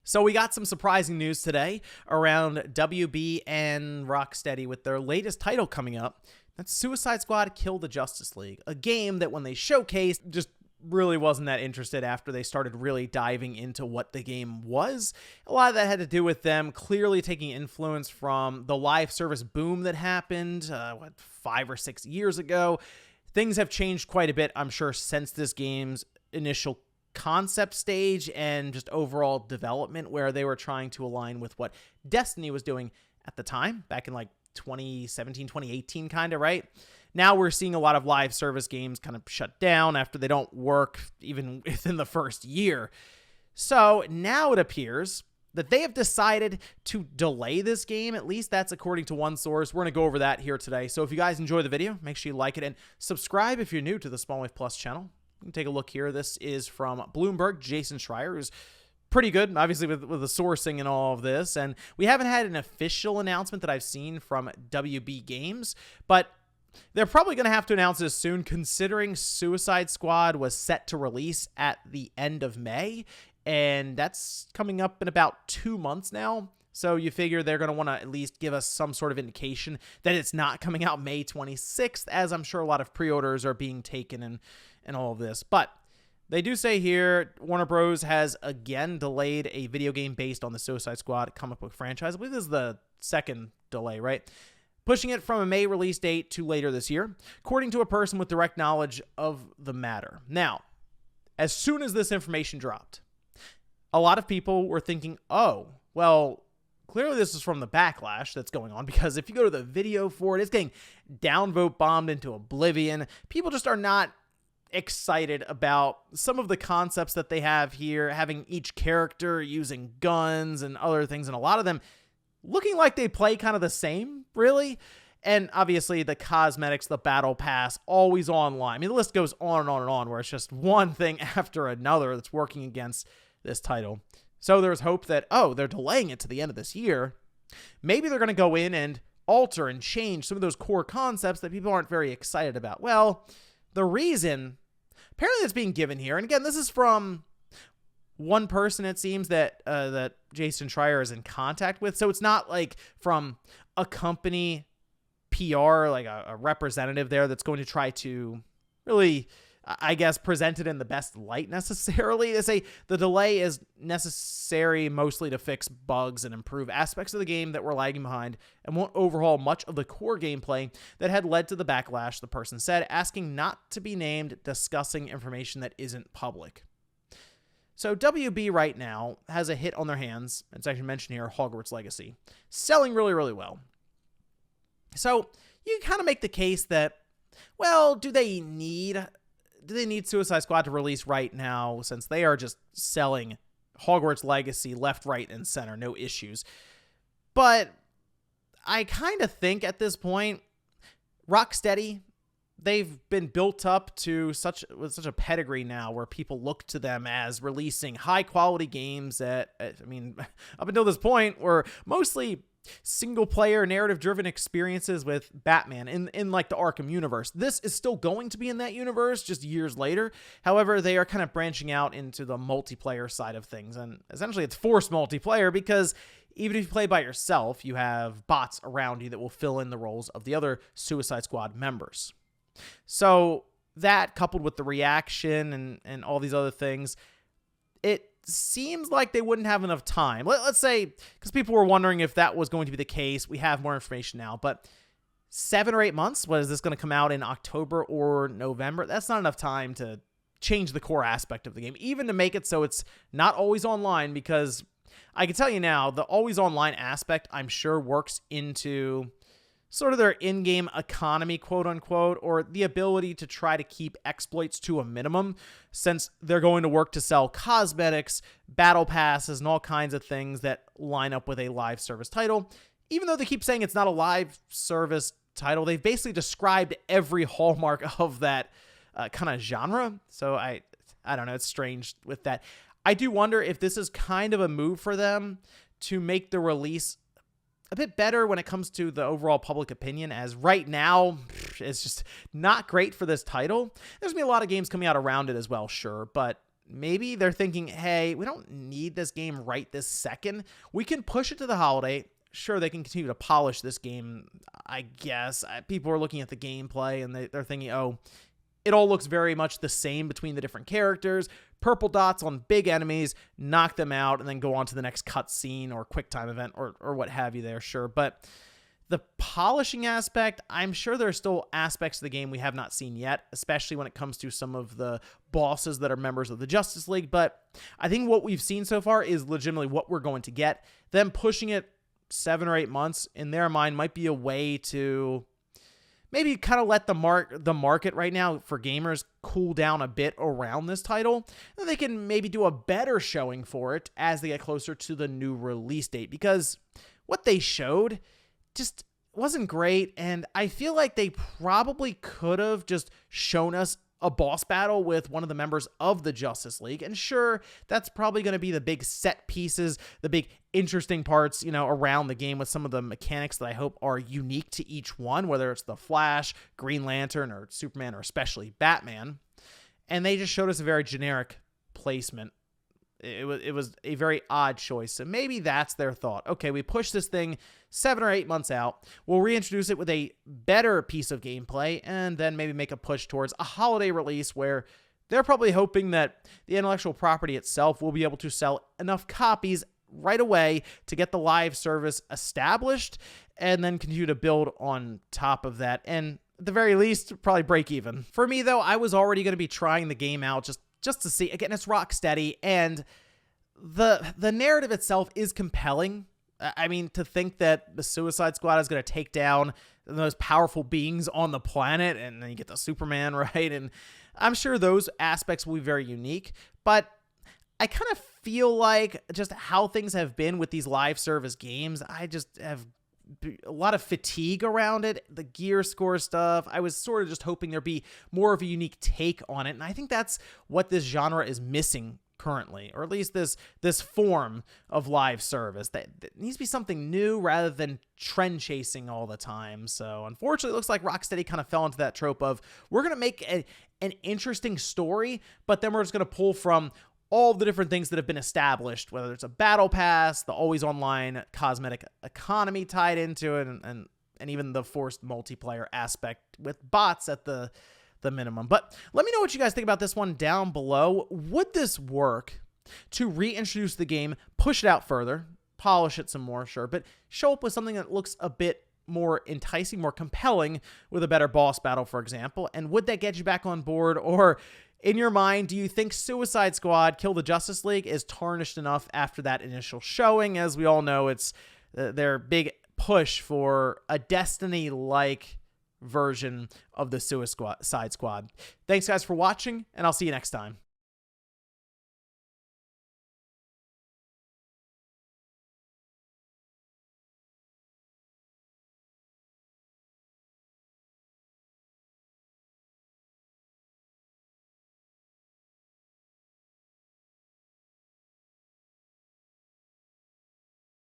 So we got some surprising news today around WB and Rocksteady with their latest title coming up. That's Suicide Squad Kill the Justice League, a game that when they showcased just really wasn't that interested after they started really diving into what the game was. A lot of that had to do with them clearly taking influence from the live service boom that happened, 5 or 6 years ago. Things have changed quite a bit, I'm sure, since this game's initial concept stage and just overall development, where they were trying to align with what Destiny was doing at the time, back in like 2017, 2018 kind of, right? Now we're seeing a lot of live service games kind of shut down after they don't work even within the first year. So now it appears that they have decided to delay this game. At least that's according to one source. We're going to go over that here today. So if you guys enjoy the video, make sure you like it and subscribe if you're new to the Small Wave Plus channel. You can take a look here. This is from Bloomberg, Jason Schreier, who's pretty good, obviously, with the sourcing and all of this. And we haven't had an official announcement that I've seen from WB Games, but they're probably going to have to announce this soon, considering Suicide Squad was set to release at the end of May, and that's coming up in about 2 months now. So you figure they're going to want to at least give us some sort of indication that it's not coming out May 26th, as I'm sure a lot of pre-orders are being taken and all of this. But they do say here, Warner Bros. Has again delayed a video game based on the Suicide Squad comic book franchise. I believe this is the second delay, right? Pushing it from a May release date to later this year, according to a person with direct knowledge of the matter. Now, as soon as this information dropped, a lot of people were thinking, oh, well, clearly this is from the backlash that's going on, because if you go to the video for it, it's getting downvote bombed into oblivion. People just are not excited about some of the concepts that they have here, having each character using guns and other things, and a lot of them looking like they play kind of the same, really. And obviously the cosmetics, the battle pass, always online. I mean, the list goes on and on and on, where it's just one thing after another that's working against this title. So there's hope that, oh, they're delaying it to the end of this year. Maybe they're going to go in and alter and change some of those core concepts that people aren't very excited about. Well, the reason apparently that's being given here, and again, this is from one person, it seems, that that Jason Schreier is in contact with. So it's not like from a company PR, like a representative there that's going to try to really, I guess, present it in the best light necessarily. They say the delay is necessary mostly to fix bugs and improve aspects of the game that were lagging behind, and won't overhaul much of the core gameplay that had led to the backlash, the person said, asking not to be named, discussing information that isn't public. So WB right now has a hit on their hands. It's actually mentioned here, Hogwarts Legacy, selling really, really well. So you kind of make the case that, well, do they need Suicide Squad to release right now, since they are just selling Hogwarts Legacy left, right, and center, no issues? But I kind of think at this point, Rocksteady, they've been built up to with such a pedigree now, where people look to them as releasing high quality games that, I mean, up until this point, were mostly single player narrative driven experiences with Batman in like the Arkham universe. This is still going to be in that universe just years later. However, they are kind of branching out into the multiplayer side of things, and essentially it's forced multiplayer, because even if you play by yourself, you have bots around you that will fill in the roles of the other Suicide Squad members. So that, coupled with the reaction and all these other things, it seems like they wouldn't have enough time. Let's say, because people were wondering if that was going to be the case. We have more information now, but 7 or 8 months, what is this going to come out in October or November? That's not enough time to change the core aspect of the game, even to make it so it's not always online, because I can tell you now, the always online aspect, I'm sure, works into sort of their in-game economy, quote unquote, or the ability to try to keep exploits to a minimum, since they're going to work to sell cosmetics, battle passes, and all kinds of things that line up with a live service title. Even though they keep saying it's not a live service title, they've basically described every hallmark of that kind of genre. So I don't know, it's strange with that. I do wonder if this is kind of a move for them to make the release a bit better when it comes to the overall public opinion, as right now it's just not great for this title. There's gonna be a lot of games coming out around it as well, sure, but maybe they're thinking, hey, we don't need this game right this second. We can push it to the holiday. Sure, they can continue to polish this game, I guess. People are looking at the gameplay and they're thinking, oh, it all looks very much the same between the different characters. Purple dots on big enemies, knock them out, and then go on to the next cutscene or QuickTime event or what have you there, sure. But the polishing aspect, I'm sure there are still aspects of the game we have not seen yet, especially when it comes to some of the bosses that are members of the Justice League. But I think what we've seen so far is legitimately what we're going to get. Them pushing it 7 or 8 months, in their mind, might be a way to maybe kind of let the market right now for gamers cool down a bit around this title. And they can maybe do a better showing for it as they get closer to the new release date, because what they showed just wasn't great, and I feel like they probably could have just shown us a boss battle with one of the members of the Justice League. And sure, that's probably going to be the big set pieces, the big interesting parts, around the game, with some of the mechanics that I hope are unique to each one, whether it's the Flash, Green Lantern, or Superman, or especially Batman. And they just showed us a very generic placement. It was a very odd choice. So maybe that's their thought. Okay, we push this thing 7 or 8 months out. We'll reintroduce it with a better piece of gameplay, and then maybe make a push towards a holiday release where they're probably hoping that the intellectual property itself will be able to sell enough copies right away to get the live service established, and then continue to build on top of that. And at the very least, probably break even. For me, though, I was already going to be trying the game out just to see. Again, it's Rocksteady, and the narrative itself is compelling. I mean, to think that the Suicide Squad is going to take down the most powerful beings on the planet, and then you get the Superman, right? And I'm sure those aspects will be very unique, but I kind of feel like just how things have been with these live service games, I just have a lot of fatigue around it. The gear score stuff, I was sort of just hoping there'd be more of a unique take on it, and I think that's what this genre is missing currently, or at least this form of live service. That needs to be something new rather than trend chasing all the time. So unfortunately, it looks like Rocksteady kind of fell into that trope of, we're going to make an interesting story, but then we're just going to pull from all the different things that have been established, whether it's a battle pass, the always online cosmetic economy tied into it, and even the forced multiplayer aspect with bots at the minimum. But let me know what you guys think about this one down below. Would this work to reintroduce the game, push it out further, polish it some more, sure, but show up with something that looks a bit more enticing, more compelling, with a better boss battle, for example? And would that get you back on board? Or in your mind, do you think Suicide Squad Kill the Justice League is tarnished enough after that initial showing? As we all know, it's their big push for a Destiny-like version of the Suicide Squad. Thanks, guys, for watching, and I'll see you next time.